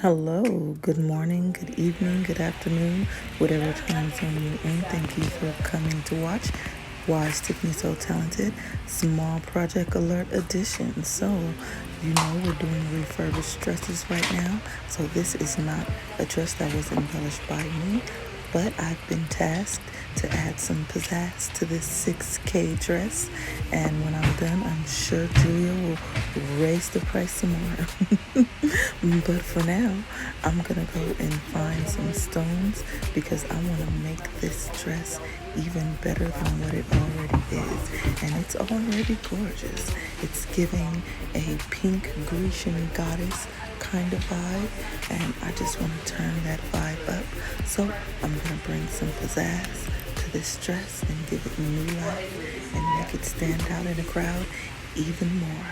Hello, good morning, good evening, good afternoon, whatever time zone you're in. Thank you for coming to watch Why is Tiffany So Talented? Small Project Alert Edition. So, we're doing refurbished dresses right now. So, this is not a dress that was embellished by me, but I've been tasked to add some pizzazz to this 6K dress. And when I'm done, I'm sure Julia will raise the price some more. But for now, I'm gonna go and find some stones because I want to make this dress even better than what it already is. And it's already gorgeous. It's giving a pink Grecian goddess kind of vibe, and I just want to turn that vibe up. So I'm gonna bring some pizzazz to this dress and give it new life and make it stand out in the crowd even more.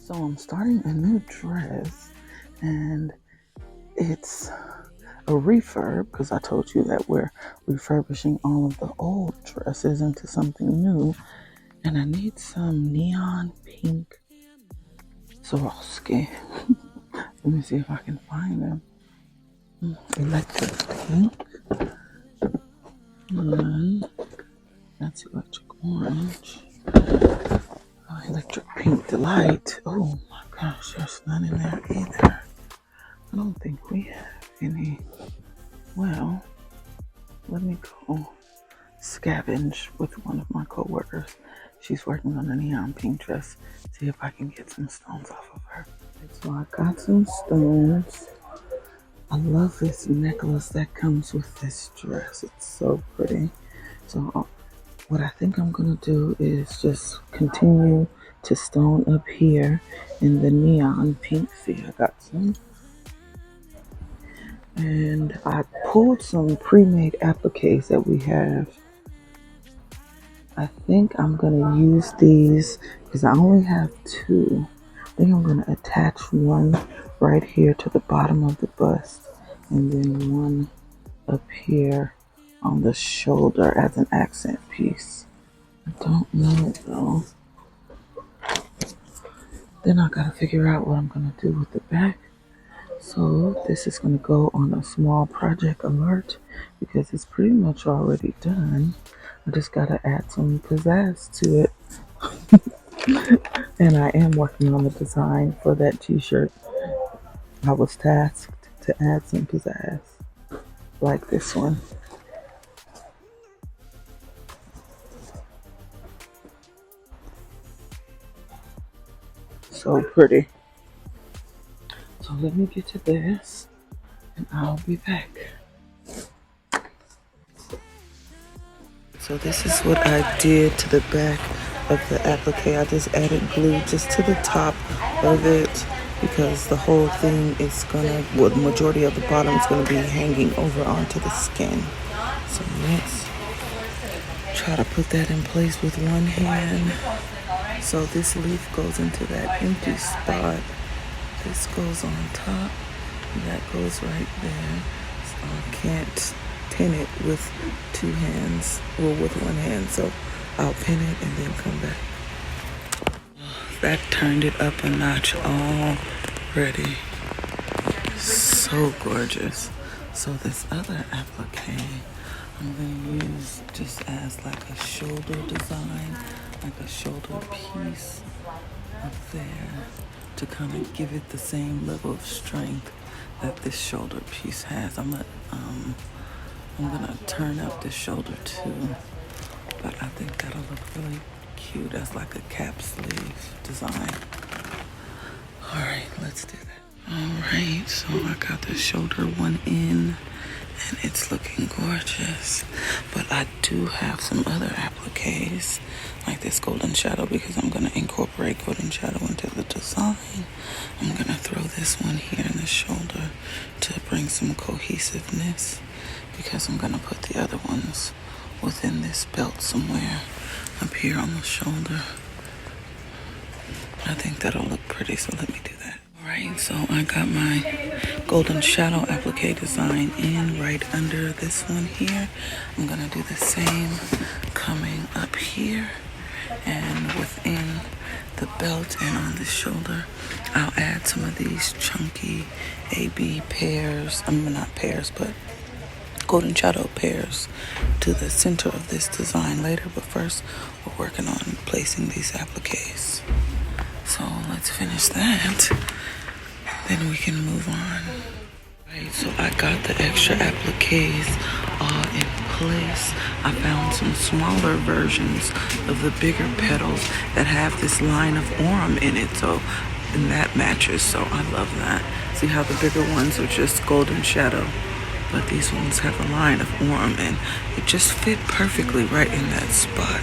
So I'm starting a new dress, and it's a refurb because I told you that we're refurbishing all of the old dresses into something new, and I need some neon pink Swarovski. Let me see if I can find them. Electric pink, and that's electric orange. Electric pink delight. Oh my gosh, there's none in there either. I don't think we have any. Well, let me go scavenge with one of my coworkers. She's working on a neon pink dress. See if I can get some stones off of her. So I got some stones. I love this necklace that comes with this dress. It's so pretty. So what I think I'm gonna do is just continue to stone up here in the neon pink. See, I got some. And I pulled some pre-made appliques that we have. I think I'm gonna use these because I only have two. I think I'm gonna attach one right here to the bottom of the bust, and then one up here on the shoulder as an accent piece. I don't know though. Then I gotta figure out what I'm gonna do with the back. So this is gonna go on a small project alert because it's pretty much already done. I just gotta add some pizzazz to it. And I am working on the design for that t-shirt. I was tasked to add some pizzazz like this one. So pretty. So let me get to this and I'll be back. So this is what I did to the back of the applique. I just added glue just to the top of it because the whole thing is gonna, well, the majority of the bottom is gonna be hanging over onto the skin. So let's try to put that in place with one hand. So this leaf goes into that empty spot. This goes on top. That goes right there. So I can't pin it with two hands, well, with one hand. So I'll pin it and then come back. That turned it up a notch already. So gorgeous. So this other applique I'm going to use just as like a shoulder design, like a shoulder piece up there to kind of give it the same level of strength that this shoulder piece has. I'm gonna turn up the shoulder too, but I think that'll look really cute as like a cap sleeve design. All right, let's do that. All right, so I got the shoulder one in and it's looking gorgeous, but I do have some other appliques like this golden shadow because I'm gonna incorporate golden shadow into the design. I'm gonna throw this one here in the shoulder to bring some cohesiveness because I'm gonna put the other ones within this belt somewhere up here on the shoulder. I think that'll look pretty, so let me do that. All Right, so I got my golden shadow applique design in right under this one here. I'm gonna do the same coming up here and within the belt and on the shoulder. I'll add some of these chunky AB pairs, not pairs, but golden shadow pairs to the center of this design later. But first, we're working on placing these appliques. So let's finish that, then we can move on. Right, so I got the extra appliques all in place. I found some smaller versions of the bigger petals that have this line of orm in it, and that matches, so I love that. See how the bigger ones are just golden shadow, but these ones have a line of orm, and it just fit perfectly right in that spot.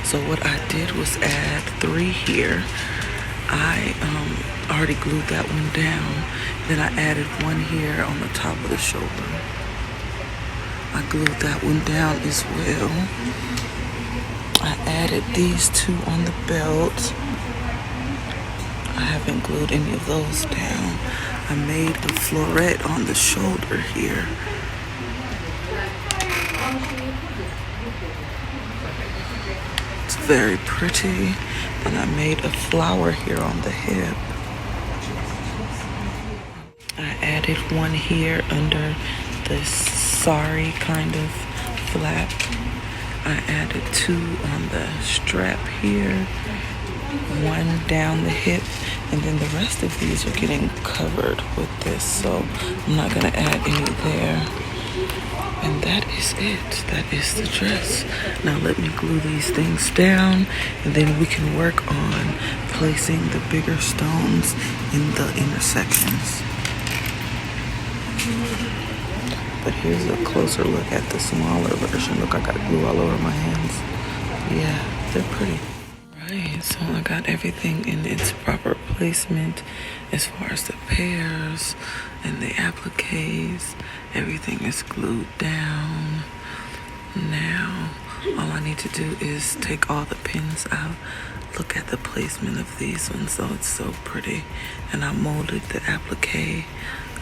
So what I did was add 3 here. I already glued that one down. Then I added 1 here on the top of the shoulder. I glued that one down as well. I added these 2 on the belt. I haven't glued any of those down. I made the floret on the shoulder here. It's very pretty. And I made a flower here on the hip. I added 1 here under this sari kind of flap. I added 2 on the strap here, 1 down the hip, and then the rest of these are getting covered with this, so I'm not gonna add any there. And that is it. That is the dress. Now let me glue these things down, and then we can work on placing the bigger stones in the intersections. But here's a closer look at the smaller version. Look, I got glue all over my hands. Yeah, they're pretty. Right, so I got everything in its proper placement as far as the pairs and the appliques. Everything is glued down. Now, all I need to do is take all the pins out. Look at the placement of these ones, so it's so pretty. And I molded the applique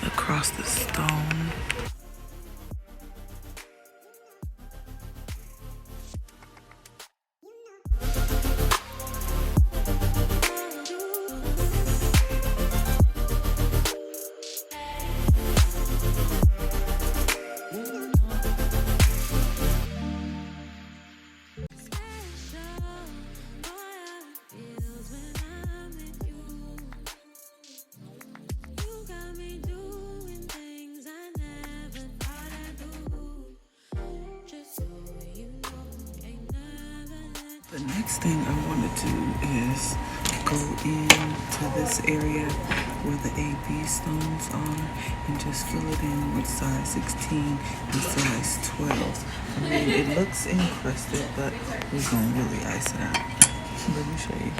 across the stone. The next thing I want to do is go into this area where the AB stones are and just fill it in with size 16 and size 12. I mean, it looks encrusted, but we're going to really ice it out. Let me show you.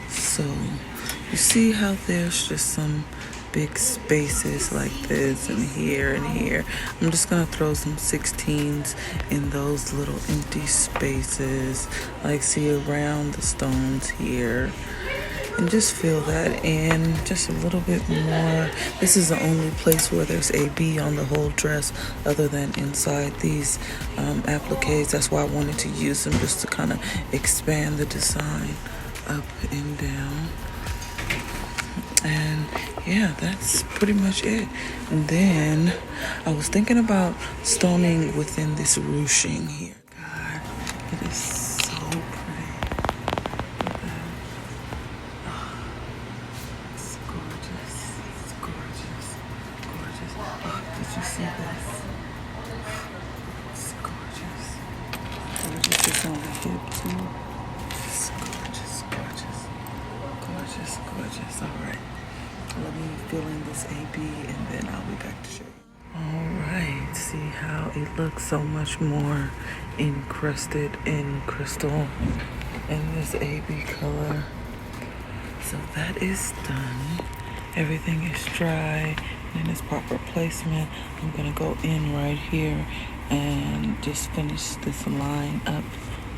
So, you see how there's just some big spaces like this and here and here. I'm just gonna throw some 16s in those little empty spaces, like see around the stones here, and just fill that in just a little bit more. This is the only place where there's AB on the whole dress other than inside these appliques. That's why I wanted to use them, just to kind of expand the design up and down. And yeah, that's pretty much it. And then I was thinking about stoning within this ruching here. God, it is so pretty. Look at that. Oh, it's gorgeous. It's gorgeous. Gorgeous. Oh, did you see this? It's gorgeous. Gorgeous is on the hip too. It's gorgeous, gorgeous. Gorgeous, gorgeous. All right. Let me fill in this AB and then I'll be back to show you. Alright, see how it looks so much more encrusted in crystal in this AB color. So that is done. Everything is dry and in its proper placement. I'm gonna go in right here and just finish this line up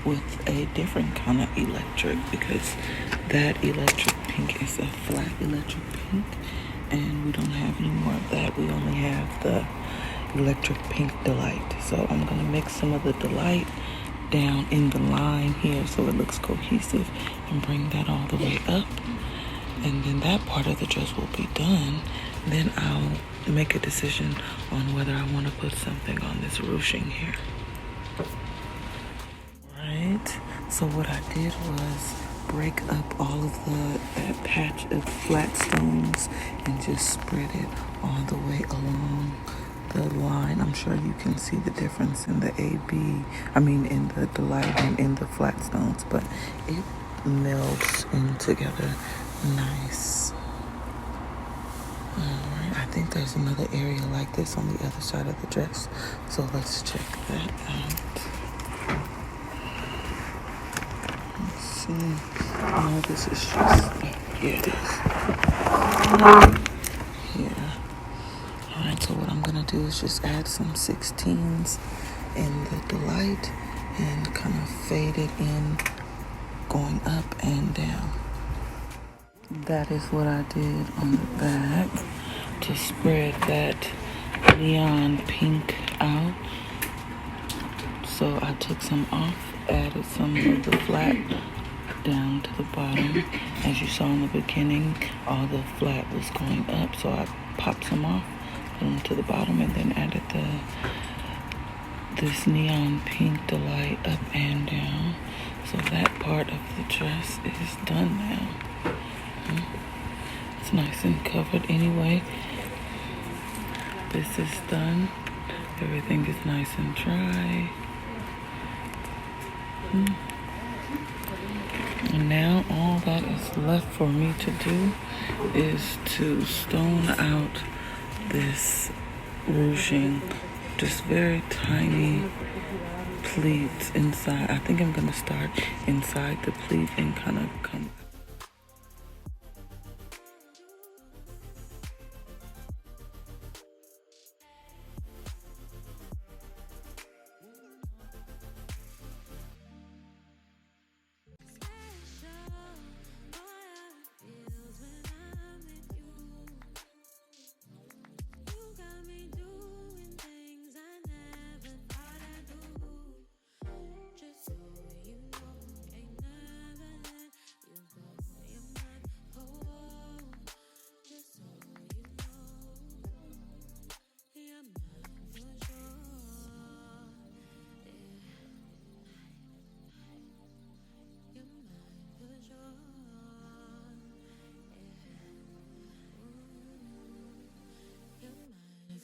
with a different kind of electric, because that electric pink is a flat electric pink, and we don't have any more of that. We only have the electric pink delight. So I'm gonna mix some of the delight down in the line here so it looks cohesive and bring that all the way up. And then that part of the dress will be done. Then I'll make a decision on whether I want to put something on this ruching here. Right, so what I did was break up all of that patch of flat stones and just spread it all the way along the line. I'm sure you can see the difference in the in the delight and in the flat stones, but it melds in together nice. Alright, I think there's another area like this on the other side of the dress, so let's check that out. Let's see. Oh, this is just, yeah, it is. Yeah. Alright, so what I'm gonna do is just add some 16s in the delight and kind of fade it in, going up and down. That is what I did on the back to spread that neon pink out. So I took some off, added some of the flat down to the bottom. As you saw in the beginning, all the flat was going up, so I popped some off, put them to the bottom, and then added this neon pink delight up and down. So that part of the dress is done now. It's nice and covered anyway. This is done. Everything is nice and dry. And now all that is left for me to do is to stone out this ruching. Just very tiny pleats inside. I think I'm gonna start inside the pleat and kind of come.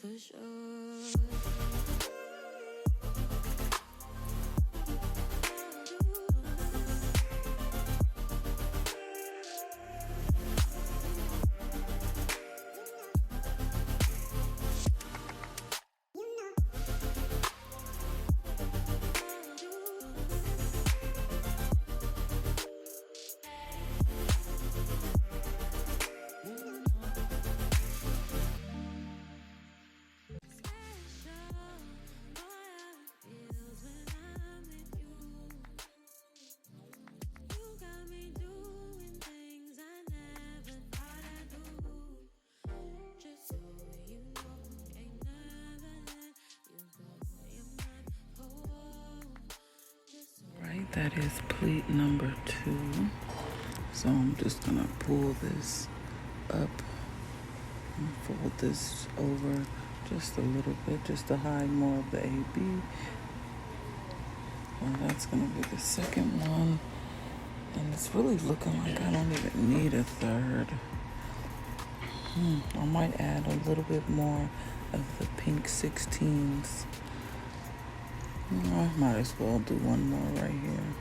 For sure. That is pleat number 2. So I'm just gonna pull this up and fold this over just a little bit just to hide more of the AB. And that's gonna be the second one. And it's really looking like I don't even need a third. I might add a little bit more of the pink 16s. I might as well do one more right here.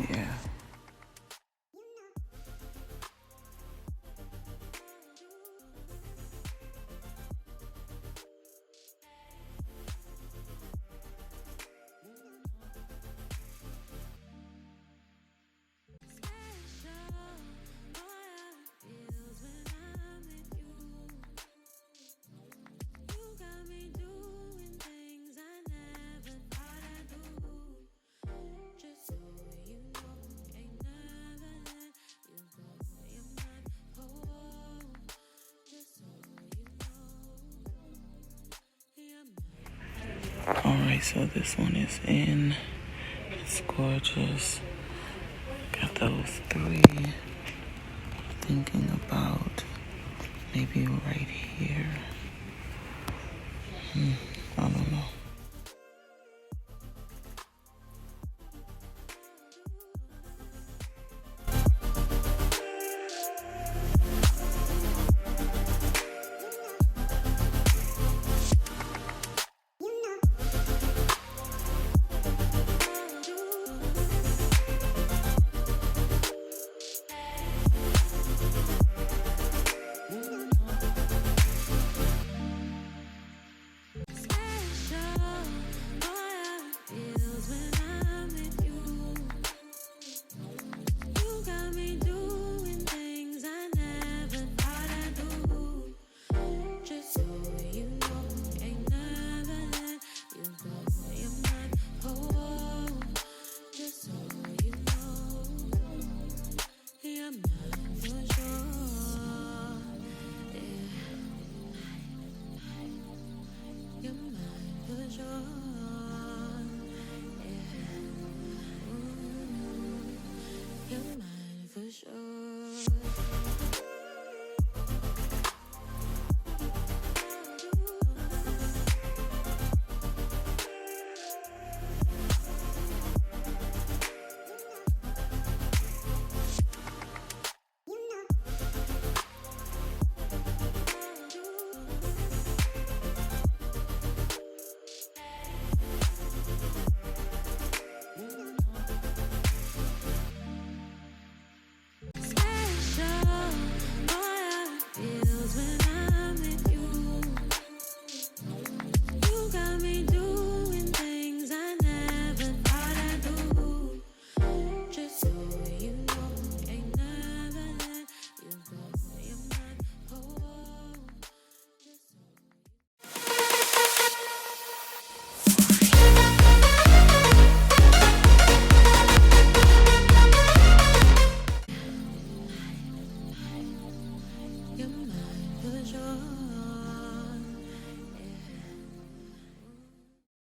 Yeah. Alright, so this one is in. It's gorgeous. Got those three. Thinking about maybe right here.